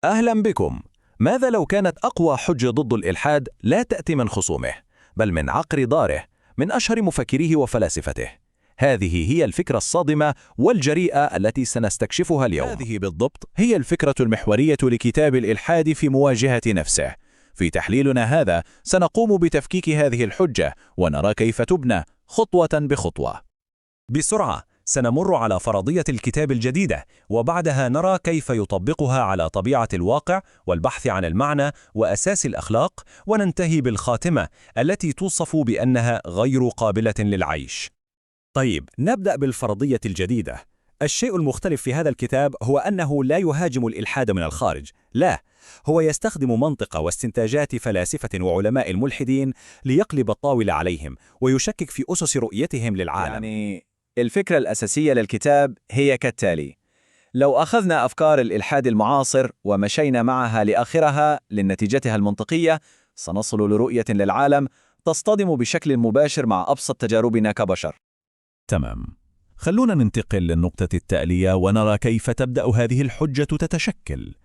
أهلا بكم. ماذا لو كانت أقوى حجة ضد الإلحاد لا تأتي من خصومه، بل من عقر داره، من أشهر مفكريه وفلاسفته؟ هذه هي الفكرة الصادمة والجريئة التي سنستكشفها اليوم. هذه بالضبط هي الفكرة المحورية لكتاب الإلحاد في مواجهة نفسه. في تحليلنا هذا سنقوم بتفكيك هذه الحجة ونرى كيف تبنى خطوة بخطوة. بسرعة سنمر على فرضية الكتاب الجديدة، وبعدها نرى كيف يطبقها على طبيعة الواقع والبحث عن المعنى وأساس الأخلاق، وننتهي بالخاتمة التي توصف بأنها غير قابلة للعيش. طيب، نبدأ بالفرضية الجديدة. الشيء المختلف في هذا الكتاب هو أنه لا يهاجم الإلحاد من الخارج، لا، هو يستخدم منطق واستنتاجات فلاسفة وعلماء الملحدين ليقلب الطاولة عليهم ويشكك في أسس رؤيتهم للعالم. يعني الفكرة الأساسية للكتاب هي كالتالي: لو أخذنا أفكار الإلحاد المعاصر ومشينا معها لآخرها لنتيجتها المنطقية، سنصل لرؤية للعالم تصطدم بشكل مباشر مع أبسط تجاربنا كبشر. تمام، خلونا ننتقل للنقطة التالية ونرى كيف تبدأ هذه الحجة تتشكل.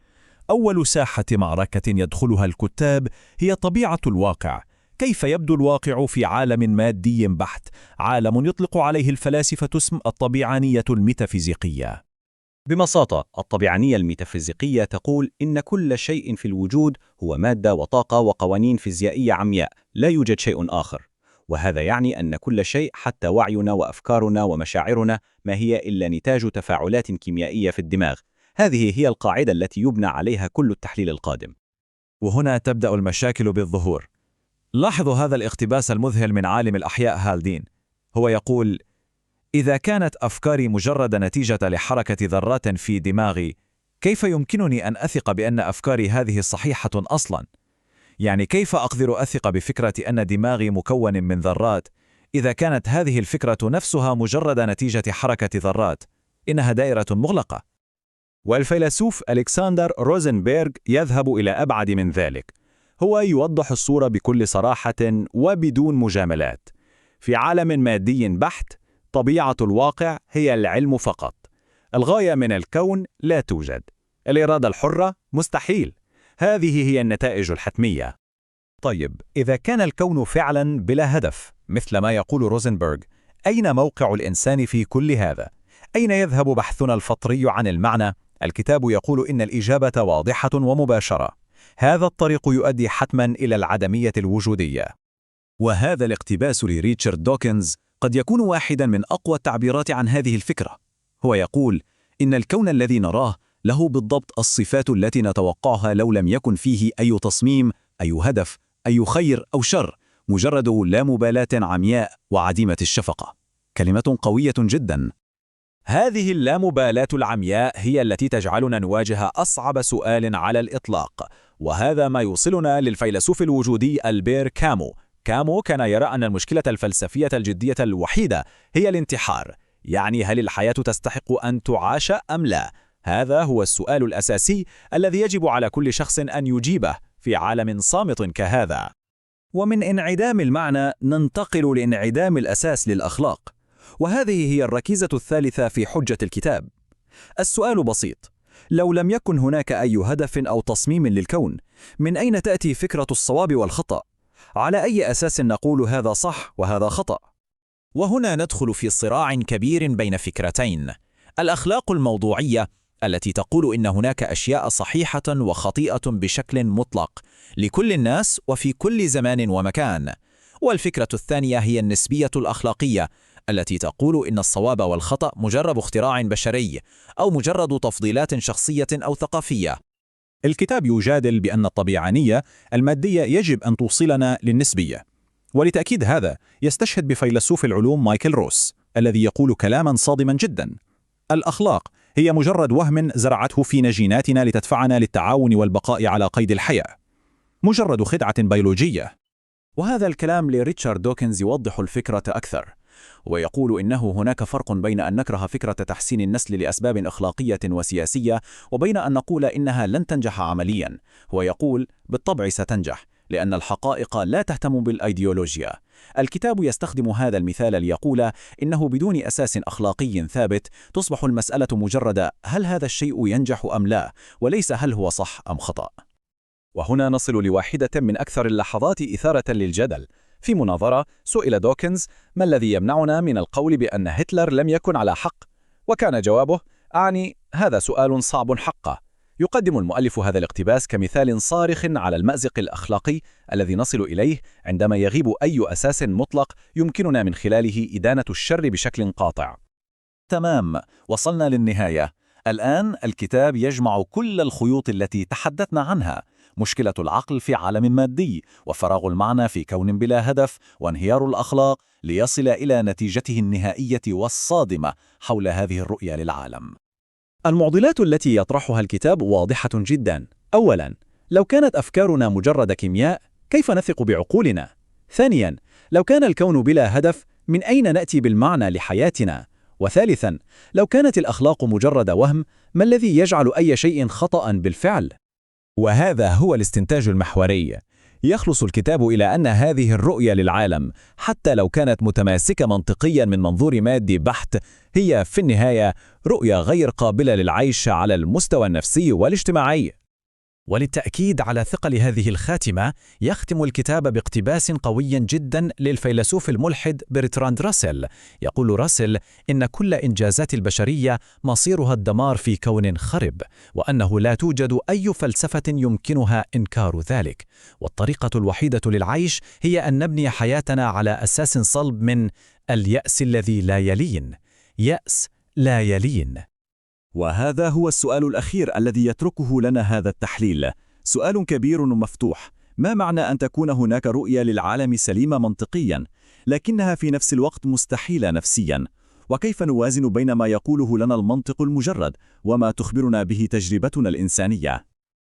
أول ساحة معركة يدخلها الكتاب هي طبيعة الواقع. كيف يبدو الواقع في عالم مادي بحت، عالم يطلق عليه الفلاسفة اسم الطبيعانية الميتافيزيقية؟ ببساطة، الطبيعانية الميتافيزيقية تقول إن كل شيء في الوجود هو مادة وطاقة وقوانين فيزيائية عمياء، لا يوجد شيء آخر. وهذا يعني أن كل شيء، حتى وعينا وأفكارنا ومشاعرنا، ما هي إلا نتاج تفاعلات كيميائية في الدماغ. هذه هي القاعدة التي يبنى عليها كل التحليل القادم. وهنا تبدأ المشاكل بالظهور. لاحظوا هذا الاقتباس المذهل من عالم الأحياء هالدين. هو يقول: إذا كانت أفكاري مجرد نتيجة لحركة ذرات في دماغي، كيف يمكنني أن أثق بأن أفكاري هذه صحيحة أصلاً؟ يعني كيف أقدر أثق بفكرة أن دماغي مكون من ذرات إذا كانت هذه الفكرة نفسها مجرد نتيجة حركة ذرات؟ إنها دائرة مغلقة. والفيلسوف ألكسندر روزنبيرغ يذهب إلى أبعد من ذلك. هو يوضح الصورة بكل صراحة وبدون مجاملات. في عالم مادي بحت، طبيعة الواقع هي العلم فقط. الغاية من الكون لا توجد. الإرادة الحرة مستحيل. هذه هي النتائج الحتمية. طيب، إذا كان الكون فعلا بلا هدف مثل ما يقول روزنبيرغ، أين موقع الإنسان في كل هذا؟ أين يذهب بحثنا الفطري عن المعنى؟ الكتاب يقول إن الإجابة واضحة ومباشرة. هذا الطريق يؤدي حتما إلى العدمية الوجودية. وهذا الاقتباس لريتشارد دوكنز قد يكون واحدا من أقوى التعبيرات عن هذه الفكرة. هو يقول إن الكون الذي نراه له بالضبط الصفات التي نتوقعها لو لم يكن فيه أي تصميم، أي هدف، أي خير أو شر، مجرد لا مبالاة عمياء وعديمة الشفقة. كلمة قوية جدا. هذه اللامبالاة العمياء هي التي تجعلنا نواجه أصعب سؤال على الإطلاق، وهذا ما يوصلنا للفيلسوف الوجودي ألبير كامو. كامو كان يرى أن المشكلة الفلسفية الجدية الوحيدة هي الانتحار. يعني هل الحياة تستحق أن تعاش أم لا؟ هذا هو السؤال الأساسي الذي يجب على كل شخص أن يجيبه في عالم صامت كهذا. ومن انعدام المعنى ننتقل لانعدام الأساس للأخلاق، وهذه هي الركيزة الثالثة في حجة الكتاب. السؤال بسيط: لو لم يكن هناك أي هدف أو تصميم للكون، من أين تأتي فكرة الصواب والخطأ؟ على أي أساس نقول هذا صح وهذا خطأ؟ وهنا ندخل في صراع كبير بين فكرتين: الأخلاق الموضوعية التي تقول إن هناك أشياء صحيحة وخطيئة بشكل مطلق لكل الناس وفي كل زمان ومكان، والفكرة الثانية هي النسبية الأخلاقية التي تقول إن الصواب والخطأ مجرد اختراع بشري أو مجرد تفضيلات شخصية أو ثقافية. الكتاب يجادل بأن الطبيعانية المادية يجب أن توصلنا للنسبية، ولتأكيد هذا يستشهد بفيلسوف العلوم مايكل روس الذي يقول كلاما صادما جدا: الأخلاق هي مجرد وهم زرعته فينا جيناتنا لتدفعنا للتعاون والبقاء على قيد الحياة، مجرد خدعة بيولوجية. وهذا الكلام لريتشارد دوكنز يوضح الفكرة أكثر، ويقول إنه هناك فرق بين أن نكره فكرة تحسين النسل لأسباب أخلاقية وسياسية، وبين أن نقول إنها لن تنجح عمليا. هو يقول بالطبع ستنجح، لأن الحقائق لا تهتم بالأيديولوجيا. الكتاب يستخدم هذا المثال ليقول إنه بدون أساس أخلاقي ثابت تصبح المسألة مجرد هل هذا الشيء ينجح أم لا، وليس هل هو صح أم خطأ. وهنا نصل لواحدة من أكثر اللحظات إثارة للجدل. في مناظرة سئل دوكنز: ما الذي يمنعنا من القول بأن هتلر لم يكن على حق؟ وكان جوابه: أعني هذا سؤال صعب حقا. يقدم المؤلف هذا الاقتباس كمثال صارخ على المأزق الأخلاقي الذي نصل إليه عندما يغيب أي أساس مطلق يمكننا من خلاله إدانة الشر بشكل قاطع. تمام، وصلنا للنهاية. الآن الكتاب يجمع كل الخيوط التي تحدثنا عنها: مشكلة العقل في عالم مادي، وفراغ المعنى في كون بلا هدف، وانهيار الأخلاق، ليصل إلى نتيجته النهائية والصادمة حول هذه الرؤية للعالم. المعضلات التي يطرحها الكتاب واضحة جدا. أولاً، لو كانت أفكارنا مجرد كيمياء، كيف نثق بعقولنا؟ ثانياً، لو كان الكون بلا هدف، من أين نأتي بالمعنى لحياتنا؟ وثالثاً، لو كانت الأخلاق مجرد وهم، ما الذي يجعل أي شيء خطأ بالفعل؟ وهذا هو الاستنتاج المحوري. يخلص الكتاب إلى أن هذه الرؤية للعالم، حتى لو كانت متماسكة منطقيا من منظور مادي بحت، هي في النهاية رؤية غير قابلة للعيش على المستوى النفسي والاجتماعي. وللتأكيد على ثقل هذه الخاتمة، يختم الكتاب باقتباس قوي جدا للفيلسوف الملحد برتراند راسل. يقول راسل إن كل إنجازات البشرية مصيرها الدمار في كون خرب، وأنه لا توجد أي فلسفة يمكنها إنكار ذلك، والطريقة الوحيدة للعيش هي أن نبني حياتنا على أساس صلب من اليأس الذي لا يلين. يأس لا يلين. وهذا هو السؤال الأخير الذي يتركه لنا هذا التحليل، سؤال كبير ومفتوح: ما معنى أن تكون هناك رؤية للعالم سليمة منطقياً، لكنها في نفس الوقت مستحيلة نفسياً؟ وكيف نوازن بين ما يقوله لنا المنطق المجرد وما تخبرنا به تجربتنا الإنسانية؟